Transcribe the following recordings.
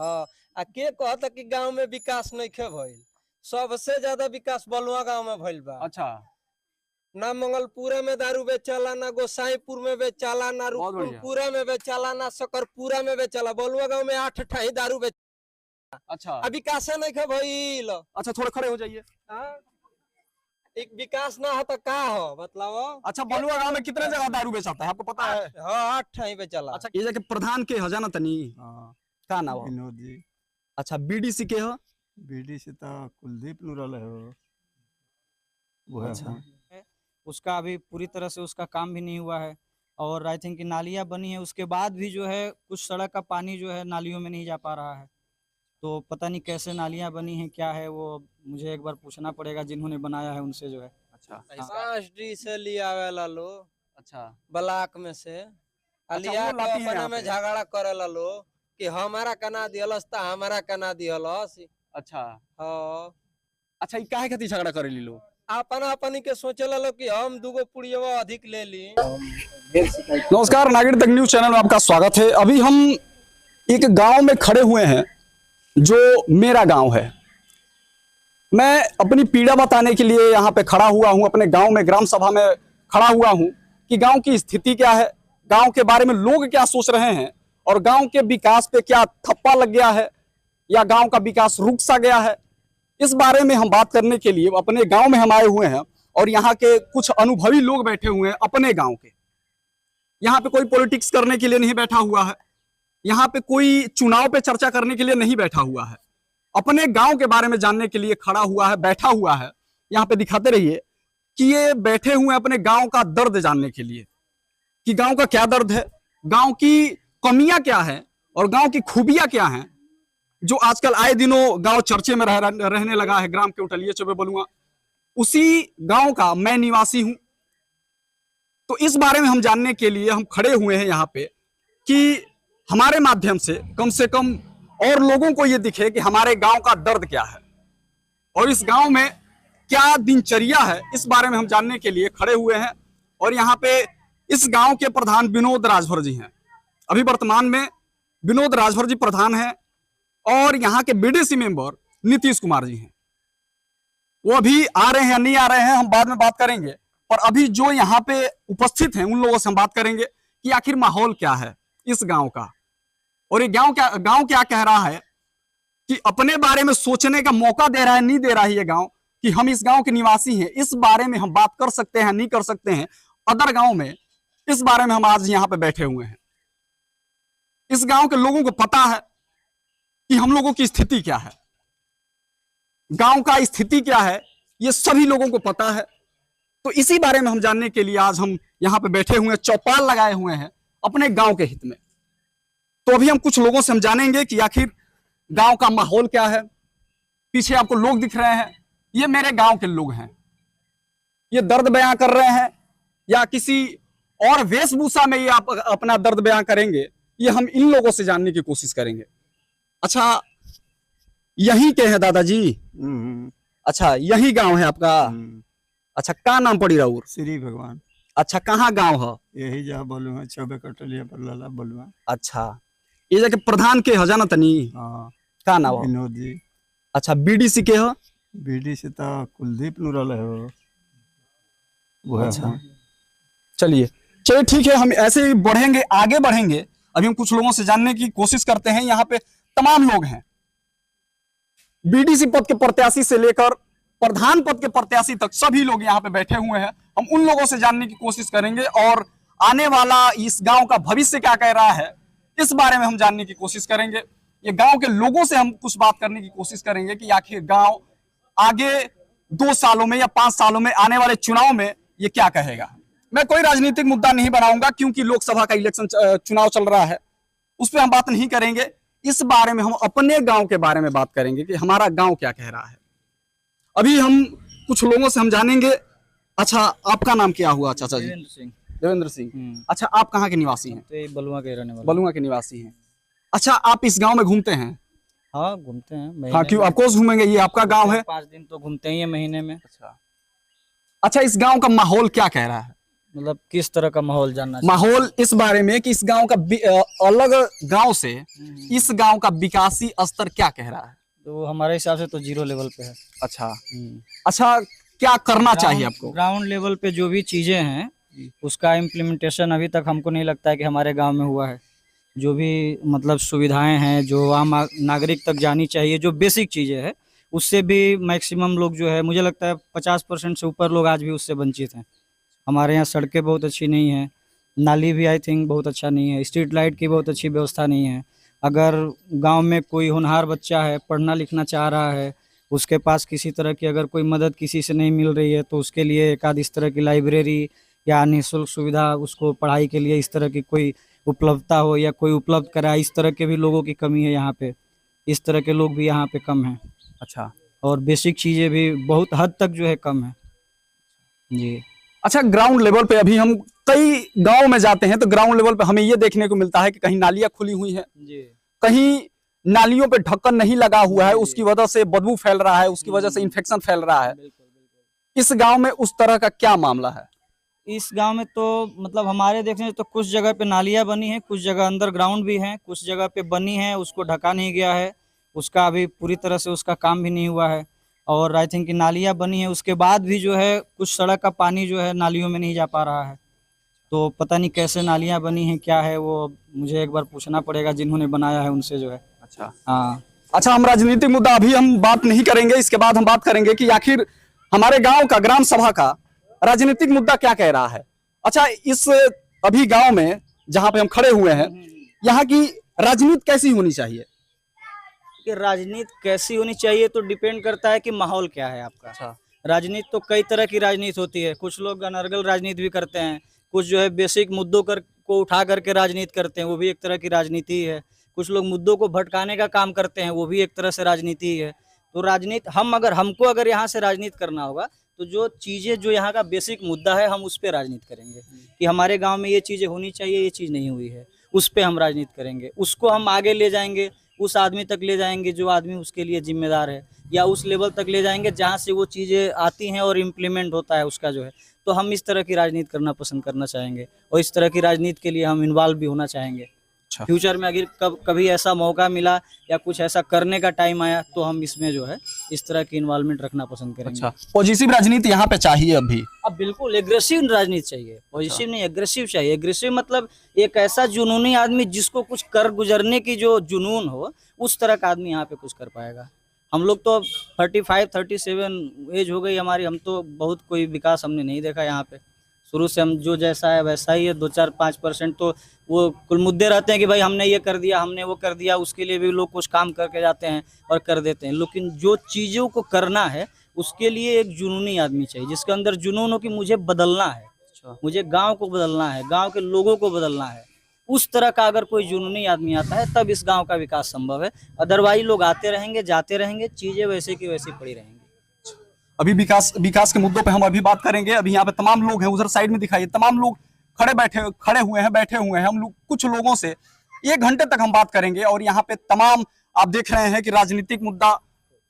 हाँ आ के कहता कि गांव में विकास नहीं खे भइल। सबसे ज्यादा विकास बलुआ गांव में भइल बा। अच्छा, ना मंगलपुरा में दारू बेचाला, ना गोसाईपुर में बेचाला, ना बहुत बढ़िया। रुकपुरा में बेचाला, ना सकरपुरा में बेचाला। बलुआ गांव में 8 ठाही दारू बेच। अच्छा, अब विकास नहीं खे भइल। अच्छा थोड़े खड़े हो जाइए। एक विकास ना हो तो का हो बताओ। अच्छा, बलुआ गांव में कितने जगह दारू बेचाता है आपको पता है? हाँ 8 ठाही बेचाला। अच्छा, ये जगह प्रधान के हजाना तनी का नाम हो? विनोद जी। अच्छा, बीडीसी के हो? बीडीसी तो कुलदीप नूरल है वो है। अच्छा, उसका अभी पूरी तरह से उसका काम भी नहीं हुआ है। और आई थिंक नालियाँ बनी है, उसके बाद भी जो है कुछ सड़क का पानी जो है नालियों में नहीं जा पा रहा है। तो पता नहीं कैसे नालियाँ बनी हैं, क्या है वो मुझे एक बार पूछना पड़ेगा जिन्होंने बनाया है उनसे जो है। अच्छा, 5D से लिया आवेला लो अच्छा, ब्लॉक में से अलिया वो के लाती है अपना यहाँ में पे। झगड़ा करेला लो कि हमारा कना दियलस ता हमारा कना दियलस। अच्छा, हाँ अच्छा, ये काहे खातिर झगड़ा करेली लोग? अपना अपनी के सोचेला लो कि हम दूगो पुड़ियवा अधिक ले ली। नमस्कार, नागरिक तक न्यूज चैनल में आपका स्वागत है। अभी हम एक गांव में खड़े हुए हैं जो मेरा गांव है। मैं अपनी पीड़ा बताने के लिए यहाँ पे खड़ा हुआ हूँ, अपने गांव में ग्राम सभा में खड़ा हुआ हूँ कि गांव की स्थिति क्या है, गांव के बारे में लोग क्या सोच रहे हैं और गांव के विकास पे क्या ठप्पा लग गया है या गांव का विकास रुक सा गया है। इस बारे में हम बात करने के लिए अपने गांव में हम आए हुए हैं और यहाँ के कुछ अनुभवी लोग बैठे हुए हैं अपने गांव के। यहाँ पे कोई पॉलिटिक्स करने के लिए नहीं बैठा हुआ है, यहाँ पे कोई चुनाव पे चर्चा करने के लिए नहीं बैठा हुआ है, अपने गांव के बारे में जानने के लिए खड़ा हुआ है, बैठा हुआ है। यहाँ पे दिखाते रहिए कि ये बैठे हुए हैं अपने गांव का दर्द जानने के लिए कि गांव का क्या दर्द है, गांव की कमियां क्या है और गांव की खूबियां क्या हैं, जो आजकल आए दिनों गांव चर्चे में रहने लगा है। ग्राम के उठलिए चौबे बलुआ, उसी गांव का मैं निवासी हूं। तो इस बारे में हम जानने के लिए हम खड़े हुए हैं यहाँ पे कि हमारे माध्यम से कम और लोगों को ये दिखे कि हमारे गांव का दर्द क्या है और इस गांव में क्या दिनचर्या है, इस बारे में हम जानने के लिए खड़े हुए हैं। और यहाँ पे इस गांव के प्रधान विनोद राजभर जी हैं। अभी वर्तमान में विनोद राजभर जी प्रधान हैं और यहाँ के बीडीसी मेंबर नीतीश कुमार जी हैं। वो अभी आ रहे हैं या नहीं आ रहे हैं हम बाद में बात करेंगे, पर अभी जो यहाँ पे उपस्थित हैं उन लोगों से हम बात करेंगे कि आखिर माहौल क्या है इस गांव का और ये गांव क्या कह रहा है, कि अपने बारे में सोचने का मौका दे रहा है नहीं दे रहा है ये गांव, कि हम इस गांव के निवासी हैं। इस बारे में हम बात कर सकते हैं नहीं कर सकते हैं अदर गांव में, इस बारे में हम आज यहाँ पे बैठे हुए हैं। इस गांव के लोगों को पता है कि हम लोगों की स्थिति क्या है, गांव का स्थिति क्या है, ये सभी लोगों को पता है। तो इसी बारे में हम जानने के लिए आज हम यहाँ पे बैठे हुए हैं, चौपाल लगाए हुए हैं अपने गांव के हित में। तो अभी हम कुछ लोगों से हम जानेंगे कि आखिर गांव का माहौल क्या है। पीछे आपको लोग दिख रहे हैं, ये मेरे गांव के लोग हैं। ये दर्द बयां कर रहे हैं या किसी और वेशभूषा में ये आप अपना दर्द बयां करेंगे, ये हम इन लोगों से जानने की कोशिश करेंगे। अच्छा, यही के हैं दादाजी? अच्छा, यही गांव है आपका? अच्छा, का नाम पड़ी राउर? श्री भगवान। अच्छा, कहाँ गांव है? यही जा बोलूँ चौबे कटलिया पर लाला बोलूँ। अच्छा, ये जगह प्रधान के हजाना तनी का नाम है? विनोद जी। अच्छा, बीडीसी के हो? बीडीसी तो कुलदीप नूरल है वो है। अच्छा, चलिए ठीक है, हम ऐसे ही बढ़ेंगे, आगे बढ़ेंगे। अभी हम कुछ लोगों से जानने की कोशिश करते हैं। यहाँ पे तमाम लोग हैं, बीडीसी पद के प्रत्याशी से लेकर प्रधान पद के प्रत्याशी तक सभी लोग यहाँ पे बैठे हुए हैं। हम उन लोगों से जानने की कोशिश करेंगे और आने वाला इस गांव का भविष्य क्या कह रहा है, इस बारे में हम जानने की कोशिश करेंगे। ये गांव के लोगों से हम कुछ बात करने की कोशिश करेंगे कि आखिर गांव आगे 2 सालों में या 5 सालों में आने वाले चुनाव में ये क्या कहेगा। मैं कोई राजनीतिक मुद्दा नहीं बनाऊंगा क्योंकि लोकसभा का इलेक्शन चुनाव चल रहा है, उस पर हम बात नहीं करेंगे। इस बारे में हम अपने गांव के बारे में बात करेंगे कि हमारा गांव क्या कह रहा है। अभी हम कुछ लोगों से हम जानेंगे। अच्छा, आपका नाम क्या हुआ चाचा जी? देवेंद्र सिंह। अच्छा, आप कहाँ के निवासी हैं? तो बलुआ के रहने वाले। बलुआ के निवासी हैं। अच्छा, आप इस गांव में घूमते हैं? हाँ, घूमते हैं। हाँ, क्यों आपको घूमेंगे, ये आपका गांव है। 5 दिन तो घूमते ही है महीने में। अच्छा, इस गांव का माहौल क्या कह रहा है? मतलब किस तरह का माहौल जानना माहौल इस बारे में कि इस गांव का अलग गांव से चाहिए? इस गांव का विकासी स्तर क्या कह रहा है? तो हमारे हिसाब से तो 0 लेवल पे है। अच्छा अच्छा, क्या करना चाहिए आपको? ग्राउंड लेवल पे जो भी चीजें हैं उसका इम्प्लीमेंटेशन अभी तक हमको नहीं लगता है कि हमारे गांव में हुआ है। जो भी मतलब सुविधाएं हैं जो आम नागरिक तक जानी चाहिए, जो बेसिक चीजें हैं, उससे भी मैक्सिमम लोग जो है, मुझे लगता है 50% से ऊपर लोग आज भी उससे वंचित हैं। हमारे यहाँ सड़कें बहुत अच्छी नहीं हैं, नाली भी आई थिंक बहुत अच्छा नहीं है, स्ट्रीट लाइट की बहुत अच्छी व्यवस्था नहीं है। अगर गांव में कोई होनहार बच्चा है, पढ़ना लिखना चाह रहा है, उसके पास किसी तरह की अगर कोई मदद किसी से नहीं मिल रही है, तो उसके लिए एक आध इस तरह की लाइब्रेरी या निःशुल्क सुविधा उसको पढ़ाई के लिए इस तरह की कोई उपलब्धता हो या कोई उपलब्ध कराए, इस तरह के भी लोगों की कमी है यहाँ पे। इस तरह के लोग भी यहाँ पे कम हैं अच्छा और बेसिक चीज़ें भी बहुत हद तक जो है कम है जी। अच्छा, ग्राउंड लेवल पे अभी हम कई गांव में जाते हैं तो ग्राउंड लेवल पे हमें ये देखने को मिलता है कि कहीं नालियां खुली हुई हैं, जी कहीं नालियों पे ढक्कन नहीं लगा हुआ है, जी। उसकी वजह से बदबू फैल रहा है, उसकी वजह से इन्फेक्शन फैल रहा है। बिल्कुल बिल्कुल। इस गांव में उस तरह का क्या मामला है? इस गांव में तो मतलब हमारे देखने से तो कुछ जगह पे नालियां बनी हैं, कुछ जगह अंडरग्राउंड भी हैं, कुछ जगह पे बनी है उसको ढका नहीं गया है, उसका अभी पूरी तरह से उसका काम भी नहीं हुआ है। और आई थिंक नालियां बनी है उसके बाद भी जो है कुछ सड़क का पानी जो है नालियों में नहीं जा पा रहा है। तो पता नहीं कैसे नालियां बनी हैं, क्या है वो मुझे एक बार पूछना पड़ेगा जिन्होंने बनाया है उनसे जो है। अच्छा हाँ अच्छा, हम राजनीतिक मुद्दा अभी हम बात नहीं करेंगे, इसके बाद हम बात करेंगे कि आखिर हमारे गांव का ग्राम सभा का राजनीतिक मुद्दा क्या कह रहा है। अच्छा, इस अभी गांव में जहां पे हम खड़े हुए हैं, यहाँ की राजनीति कैसी होनी चाहिए? कि राजनीति कैसी होनी चाहिए तो डिपेंड करता है कि माहौल क्या है आपका। अच्छा राजनीति तो कई तरह की राजनीति होती है, कुछ लोग अनर्गल राजनीति भी करते हैं, कुछ जो है बेसिक मुद्दों को उठा करके राजनीति करते हैं, वो भी एक तरह की राजनीति ही है। कुछ लोग मुद्दों को भटकाने का काम करते हैं, वो भी एक तरह से राजनीति ही है। तो राजनीति हमको अगर यहाँ से राजनीति करना होगा तो जो चीज़ें जो यहाँ का बेसिक मुद्दा है हम उस पर राजनीति करेंगे कि हमारे गाँव में ये चीज़ें होनी चाहिए, ये चीज़ नहीं हुई है, उस पर हम राजनीति करेंगे। उसको हम आगे ले जाएंगे, उस आदमी तक ले जाएंगे जो आदमी उसके लिए जिम्मेदार है, या उस लेवल तक ले जाएंगे जहाँ से वो चीज़ें आती हैं और इम्प्लीमेंट होता है उसका जो है। तो हम इस तरह की राजनीति करना पसंद करना चाहेंगे और इस तरह की राजनीति के लिए हम इन्वॉल्व भी होना चाहेंगे। अच्छा। फ्यूचर में अगर कभी ऐसा मौका मिला या कुछ ऐसा करने का टाइम आया तो हम इसमें जो है इस तरह की इन्वॉल्वमेंट रखना पसंद करेंगे। अच्छा, पॉजिटिव राजनीति यहाँ पे चाहिए अभी? अब बिल्कुल एग्रेसिव राजनीति चाहिए, पॉजिटिव नहीं एग्रेसिव चाहिए। एग्रेसिव मतलब एक ऐसा जुनूनी आदमी जिसको कुछ कर गुजरने की जो जुनून हो, उस तरह का आदमी यहाँ पे कुछ कर पाएगा। हम लोग तो 35-37 एज हो गई हमारी, हम तो बहुत कोई विकास हमने नहीं देखा यहाँ पे। शुरू से हम जो जैसा है वैसा ही है। 2-4-5% तो वो कुल मुद्दे रहते हैं कि भाई हमने ये कर दिया, हमने वो कर दिया, उसके लिए भी लोग कुछ काम करके जाते हैं और कर देते हैं। लेकिन जो चीज़ों को करना है उसके लिए एक जुनूनी आदमी चाहिए जिसके अंदर जुनून हो कि मुझे बदलना है, मुझे गांव को बदलना है, गांव के लोगों को बदलना है। उस तरह का अगर कोई जुनूनी आदमी आता है तब इस गांव का विकास संभव है। अदरवाइज लोग आते रहेंगे जाते रहेंगे, चीज़ें वैसे की वैसी पड़ी रहेंगी। अभी विकास के मुद्दों पे हम अभी बात करेंगे। अभी यहाँ पे तमाम लोग हैं, उधर साइड में दिखाइए, तमाम लोग खड़े हुए हैं, बैठे हुए हैं। हम लोग कुछ लोगों से 1 घंटे तक हम बात करेंगे और यहाँ पे तमाम आप देख रहे हैं कि राजनीतिक मुद्दा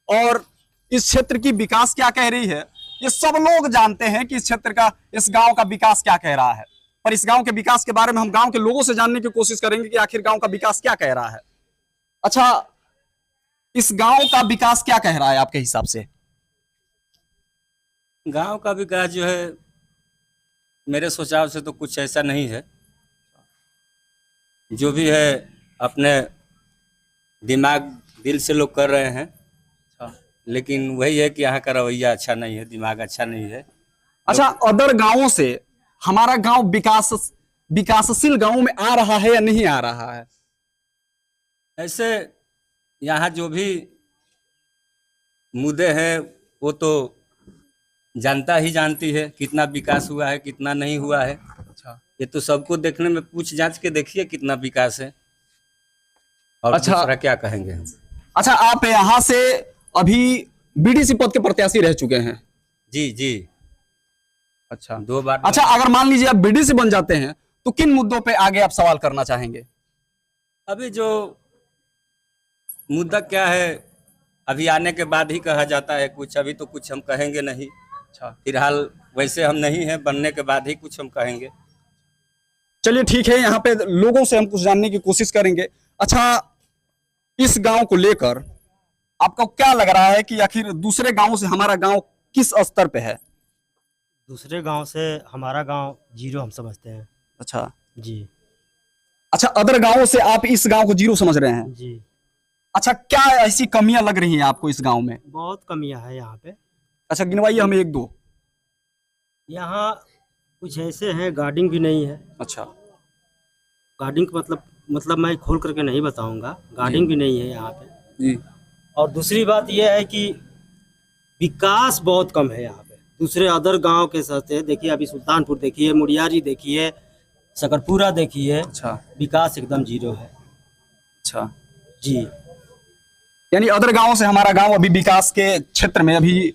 और इस क्षेत्र की विकास क्या कह रही है, ये सब लोग जानते हैं कि इस क्षेत्र का, इस गांव का विकास क्या कह रहा है। पर इस गांव के विकास के बारे में हम गांव के लोगों से जानने की कोशिश करेंगे कि आखिर गांव का विकास क्या कह रहा है। अच्छा, इस गांव का विकास क्या कह रहा है आपके हिसाब से? गांव का विकास जो है मेरे सुझाव से तो कुछ ऐसा नहीं है। जो भी है अपने दिमाग दिल से लोग कर रहे हैं, लेकिन वही है कि यहाँ का रवैया अच्छा नहीं है, दिमाग अच्छा नहीं है। अच्छा, अदर गांवों से हमारा गांव विकासशील गांव में आ रहा है या नहीं आ रहा है? ऐसे यहाँ जो भी मुद्दे हैं वो तो जनता ही जानती है, कितना विकास हुआ है कितना नहीं हुआ है। अच्छा, ये तो सबको देखने में पूछ जांच के देखिए कितना विकास है और अच्छा, दूसरा क्या कहेंगे हम। अच्छा, आप यहाँ से अभी बीडीसी पद के प्रत्याशी रह चुके हैं? जी जी। अच्छा, 2 बार। अच्छा, अगर मान लीजिए आप बीडीसी बन जाते हैं तो किन मुद्दों पे आगे आप सवाल करना चाहेंगे? अभी जो मुद्दा क्या है अभी आने के बाद ही कहा जाता है कुछ, अभी तो कुछ हम कहेंगे नहीं। अच्छा, फिलहाल वैसे हम नहीं हैं, बनने के बाद ही कुछ हम कहेंगे। चलिए ठीक है, यहाँ पे लोगों से हम कुछ जानने की कोशिश करेंगे। अच्छा, इस गांव को लेकर आपको क्या लग रहा है कि आखिर दूसरे गांवों से हमारा गांव किस स्तर पे है? दूसरे गांव से हमारा गांव जीरो हम समझते हैं। अच्छा जी अच्छा, अदर गांवों से आप इस गांव को जीरो समझ रहे हैं। जी, अच्छा, क्या ऐसी कमियां लग रही हैं आपको इस गांव में? बहुत कमियां हैं यहाँ पे। अच्छा, गिनवाइए हमें एक दो। यहाँ कुछ ऐसे हैं, गार्डिंग भी नहीं है। अच्छा गार्डिंग का मतलब मैं खोल करके नहीं बताऊंगा। गार्डिंग भी नहीं है यहाँ पे। जी, और दूसरी बात यह है कि विकास बहुत कम है यहाँ पे। दूसरे अदर गांव के साथ देखिए, अभी सुल्तानपुर देखिए, मुड़ियारी देखिए, सकरपुरा देखिए, अच्छा विकास एकदम जीरो है। अच्छा, जी यानी अदर गांवों से हमारा गांव अभी विकास के क्षेत्र में अभी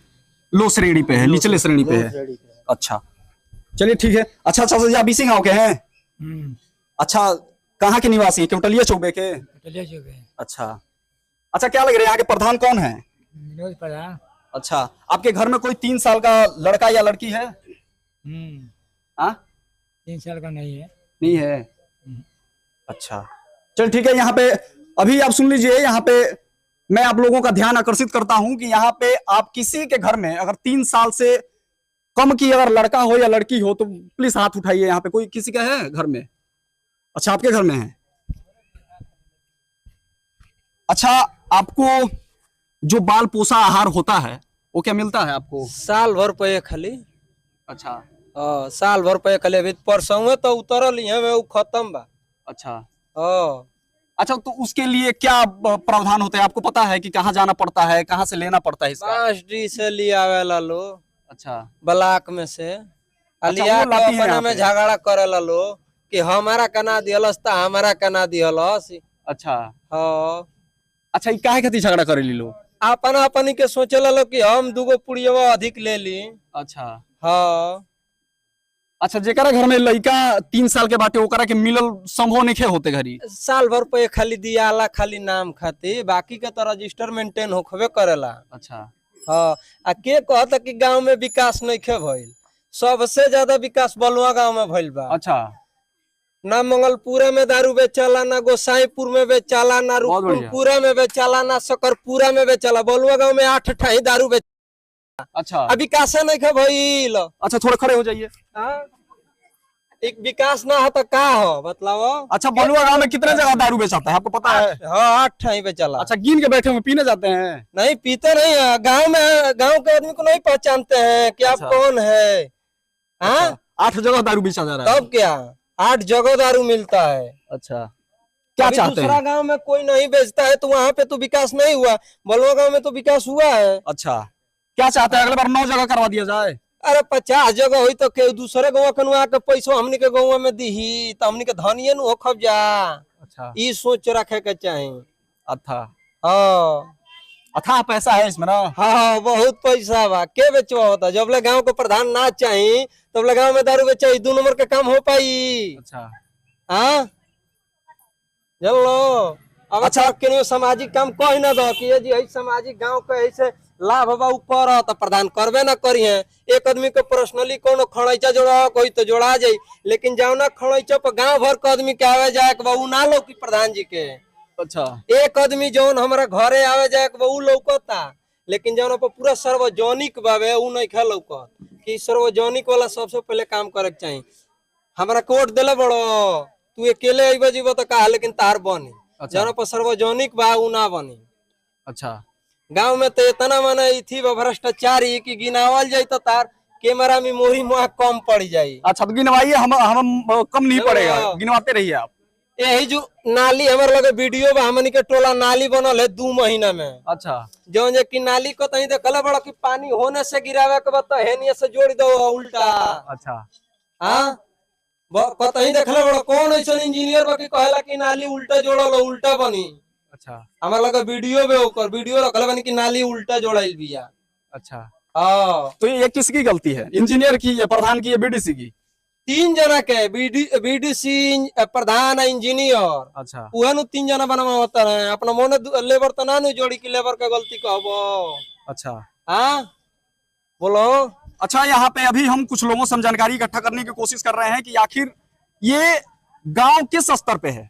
लो श्रेणी पे है, निचले श्रेणी पे है। अच्छा, चलिए ठीक है। अच्छा अच्छा, जी आप इसी गांव के हैं? अच्छा, कहाँ के निवासी हैं? केवटलिया चौबे के? अच्छा अच्छा, क्या लग रहा है यहाँ के प्रधान कौन है? विनोद प्रधान। अच्छा, आपके घर में कोई 3 साल का लड़का या लड़की है? हाँ, 3 साल का नहीं है। नहीं है। अच्छा, चल ठीक है। यहाँ पे अभी आप सुन लीजिए, यहाँ पे मैं आप लोगों का ध्यान आकर्षित करता हूं कि यहाँ पे आप किसी के घर में अगर 3 साल से कम की अगर लड़का हो या लड़की हो तो प्लीज हाथ उठाइए। यहाँ पे कोई किसी का है घर में? अच्छा, आपके घर में है। अच्छा, आपको जो बाल पोषा आहार होता है वो क्या मिलता है आपको? साल भर पे खाली। अच्छा साल भर पे खाली। अभी परसों तो उतरल यहाँ में, वो खत्म बा। अच्छा हाँ। अच्छा, तो उसके लिए क्या प्रावधान होता है आपको पता है कि कहाँ जाना पड़ता है, कहाँ से लेना पड़ता है इसका? बांसडी से ले आवेला लो, अच्छा ब्लॉक में से। अच्छा, लिया वो लाती के हैं अपना यहाँ में पे? झगड़ा करेला लो कि हमारा कना दिहलस त हमारा कना दिहलस। अच्छा हाँ, अच्छा, ये काहे खातिर झगड़ा करेली लोग? अपना अपनी के सोचेला लो कि हम दूगो पुड़ियवा अधिक ले ली। अच्छा हाँ। अच्छा, जेकरा घर में लड़का 3 साल के बाटे ओकरा के मिलल संभव नहीं होते घरी? साल भर पे खाली दियाला, खाली नाम खातिर, बाकी के तो रजिस्टर मेंटेन होखबे करेला। अच्छा हाँ। आ के कहता कि गांव में विकास नहीं भइल? सबसे ज्यादा विकास बलुआ गांव में भइल बा। अच्छा, ना मंगलपुरा में दारू बेचाला, ना गोसाईपुर में बेचाला, ना बहुत बढ़िया। रुकनपुरा में बेचाला, ना सकरपुरा में बेचाला। बलुआ गांव में 8 ठाई दारू बेच। अच्छा अब विकास नहीं भइल। अच्छा, थोड़ा खड़े हो जाइए। हाँ? एक विकास ना हो तो का हो बतलाओ? अच्छा, बलुआ गांव में कितने जगह दारू बेचाता है आपको पता है? हाँ, 8 ठाई बेचाला। अच्छा, गिन के बैठे हुए पीने जाते हैं? नहीं, पीते नहीं है। गांव में गांव के आदमी को नहीं पहचानते हैं कि आप अच्छा। कौन है। हाँ? अच्छा, 8 जगह दारू बेचा जा रहा है। तब क्या 8 जगह दारू मिलता है। अच्छा, क्या अभी चाहते दूसरा हैं? गांव में कोई नहीं बेचता है तो वहाँ पे तो विकास नहीं हुआ। बलुआ गांव में तो विकास हुआ है। अच्छा, क्या चाहते हैं अगले बार 9 जगह करवा दिया जाए? अरे 50 जगह हुई तो के दूसरे गाँव कनुआ के पैसा हमनी के गाँव में दी तो हमनी के धनिये नु हो खब जा। अच्छा ई सोच रखे के चाही। अच्छा, हाँ अथाह पैसा है इसमें ना? हाँ, बहुत पैसा बा। के बेचवा होता? जब ले गाँव के प्रधान ना चाही तब ले गाँव में दारू बेचाई 2 नंबर के काम हो पाई। अच्छा हाँ, चलो अब अच्छा केनो सामाजिक काम कह ना दो कि ये जी है सामाजिक गांव के ऐसे लाभ बा ऊपर तो प्रदान करबे ना करिए। एक आदमी के पर्सनली कोनो खड़ैचा जोड़ा कोई तो जोड़ा जाई, लेकिन जाओ ना खड़ैचा पर गांव भर के आदमी के आवे जाए के उ ना लो कि प्रधान जी के। अच्छा एक आदमी जौन हमारा घरे आवे जाए के उ लौकता, लेकिन जौन पर पूरा सार्वजनिक बावे उ नहीं खा लौकत। कि सार्वजनिक वाला सबसे पहले काम करे के चाहिए। हमारा कोर्ट दिले बड़ो, तू अकेले अइबा जीबो तो का, लेकिन तार बनी। अच्छा। जौन पर सार्वजनिक बा उ ना बनी। अच्छा गांव में तो इतना माने थी भ्रष्टाचारी कि गिनावल जाए तो तार कैमरा में मोही मुआ कम पड़ जाये। अच्छा, तो गिनवाइए, हम कम नहीं पड़ेगा, गिनवाते रहिए आप। यही जो नाली हमारे लगे वीडियो बा, हमनी के टोला नाली बनल है 2 महीना में। अच्छा जो जे कि नाली को तही देखल बड़ा कि पानी होने से गिरावे के बता हेनिया से जोड़ दो उल्टा। अच्छा हाँ, कतही देखल बड़ा कौन ऐसा इंजीनियर बा कि कहला कि नाली उल्टा जोड़ल उल्टा बनी। अच्छा हमारे लगे वीडियो बे ओकर वीडियो रखल बनी कि नाली उल्टा जोड़ाइल बिया। अच्छा, हाँ, तो ये किसकी गलती है? इंजीनियर की या प्रधान की या बीडीसी की? 3 जना के बीडीसी प्रधान इंजीनियर। अच्छा उहे नु 3 जना बनवा होता है। अपना मोने लेबर तो ना नु जोड़ी की लेबर का गलती कहबो। अच्छा, हाँ बोलो। अच्छा, यहाँ पे अभी हम कुछ लोगों से हम जानकारी इकट्ठा करने की कोशिश कर रहे हैं कि आखिर ये गांव किस स्तर पे है,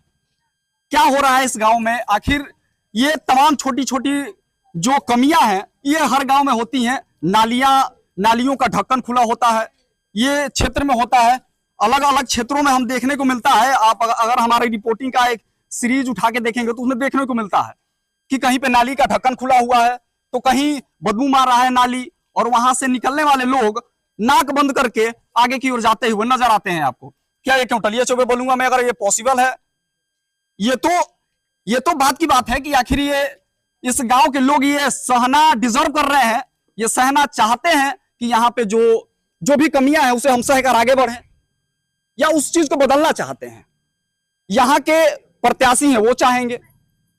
क्या हो रहा है इस गांव में। आखिर ये तमाम छोटी छोटी जो कमियां हैं ये हर गांव में होती हैं। नालियों का ढक्कन खुला होता है, ये क्षेत्र में होता है, अलग अलग क्षेत्रों में हम देखने को मिलता है। आप अगर हमारी रिपोर्टिंग का एक सीरीज उठा के देखेंगे तो उसमें देखने को मिलता है कि कहीं पे नाली का ढक्कन खुला हुआ है तो कहीं बदबू मार रहा है नाली, और वहां से निकलने वाले लोग नाक बंद करके आगे की ओर जाते हुए नजर आते हैं आपको। क्या ये क्योंटलिया चौबे बोलूंगा मैं, अगर ये पॉसिबल है? ये तो बात की बात है कि आखिर ये इस गांव के लोग ये सहना डिजर्व कर रहे हैं, ये सहना चाहते हैं कि यहाँ पे जो भी कमियां हैं उसे हम सहकर आगे बढ़ें, या उस चीज को बदलना चाहते हैं। यहाँ के प्रत्याशी हैं वो चाहेंगे,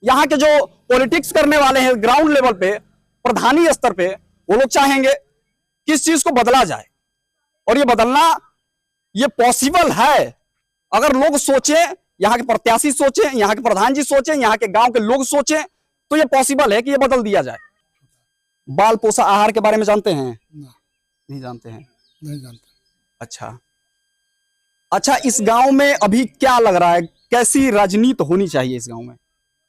यहाँ के जो पॉलिटिक्स करने वाले हैं ग्राउंड लेवल पे, प्रधानी स्तर पे, वो लोग चाहेंगे किस चीज को बदला जाए। और ये बदलना ये पॉसिबल है अगर लोग सोचें, यहाँ के प्रत्याशी सोचें, यहाँ के प्रधान जी सोचें, यहाँ के गांव के लोग सोचें, तो ये पॉसिबल है कि ये बदल दिया जाए। बाल पोषण आहार के बारे में जानते हैं? नहीं जानते हैं। नहीं जानते। अच्छा, इस गांव में अभी क्या लग रहा है, कैसी राजनीति होनी चाहिए इस गांव में?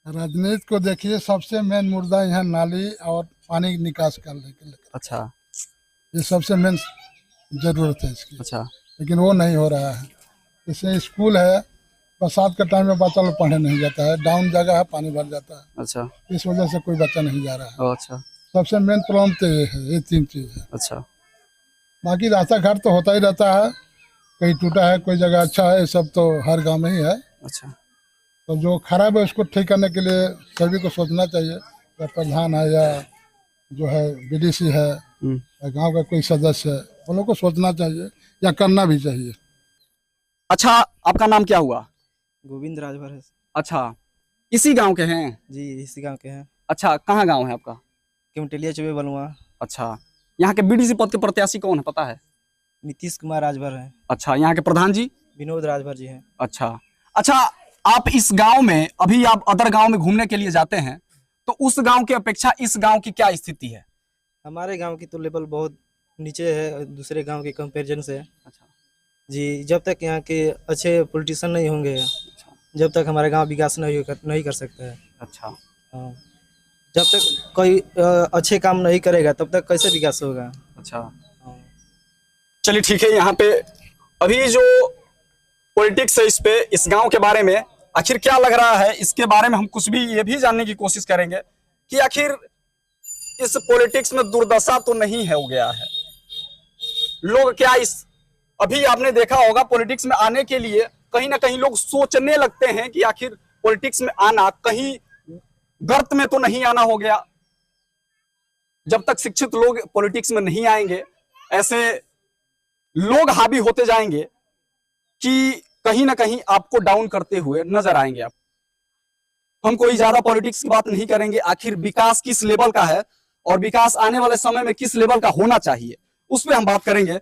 राजनीति को देखिए, सबसे मेन मुद्दा यहाँ नाली और पानी की निकास करने के लिए। अच्छा, ये सबसे मेन जरूरत है इसकी। अच्छा, लेकिन वो नहीं हो रहा है। इससे स्कूल है, बरसात के टाइम में बच्चा लोग पढ़ने नहीं जाता है, डाउन जगह है, पानी भर जाता है। अच्छा, इस वजह से कोई बच्चा नहीं जा रहा है। अच्छा, सबसे मेन प्रॉब्लम तो ये है, ये 3 चीज है। अच्छा, बाकी रास्ता घाट तो होता ही रहता है, कहीं टूटा है, कोई जगह अच्छा है, सब तो हर गांव में ही है। अच्छा, तो जो खराब है उसको ठीक करने के लिए सभी को सोचना चाहिए, या प्रधान है या जो है बीडीसी है या गांव का कोई सदस्य है, उन लोगों को सोचना चाहिए या करना भी चाहिए। अच्छा, आपका नाम क्या हुआ? गोविंद राजभर है अच्छा, इसी गांव के हैं? जी, इसी गांव के हैं। अच्छा, कहाँ गांव है आपका? केमटेलिया चौबे बलुआ। अच्छा, यहाँ के बीडीसी पद के प्रत्याशी कौन है पता है? नीतीश कुमार राजभर हैं। अच्छा, यहाँ के प्रधान जी? विनोद राजभर जी हैं। अच्छा, अच्छा, आप इस गांव में अभी आप अदर गांव में घूमने के लिए जाते हैं, तो उस गांव की अपेक्षा इस गांव की क्या स्थिति है? हमारे गांव की तो लेवल बहुत नीचे है दूसरे गांव के कंपैरिजन से। अच्छा, जी, जब तक यहाँ के अच्छे पॉलिटिशियन नहीं होंगे, जब तक हमारे गांव विकास नहीं कर सकता है। अच्छा, हाँ, जब तक कोई अच्छे काम नहीं करेगा तब तक कैसे विकास होगा। अच्छा, हाँ। चलिए ठीक है। यहाँ पे अभी जो पॉलिटिक्स है इस पे, इस गांव के बारे में आखिर क्या लग रहा है, इसके बारे में हम कुछ भी ये भी जानने की कोशिश करेंगे कि आखिर इस पॉलिटिक्स में दुर्दशा तो नहीं है हो गया है। लोग क्या अभी आपने देखा होगा पॉलिटिक्स में आने के लिए कहीं ना कहीं लोग सोचने लगते हैं कि आखिर पॉलिटिक्स में आना कहीं गर्त में तो नहीं आना हो गया। जब तक शिक्षित लोग पॉलिटिक्स में नहीं आएंगे, ऐसे लोग हावी होते जाएंगे कि कहीं ना कहीं आपको डाउन करते हुए नजर आएंगे। आप हम कोई ज्यादा पॉलिटिक्स की बात नहीं करेंगे, आखिर विकास किस लेवल का है और विकास आने वाले समय में किस लेवल का होना चाहिए उस पर हम बात करेंगे।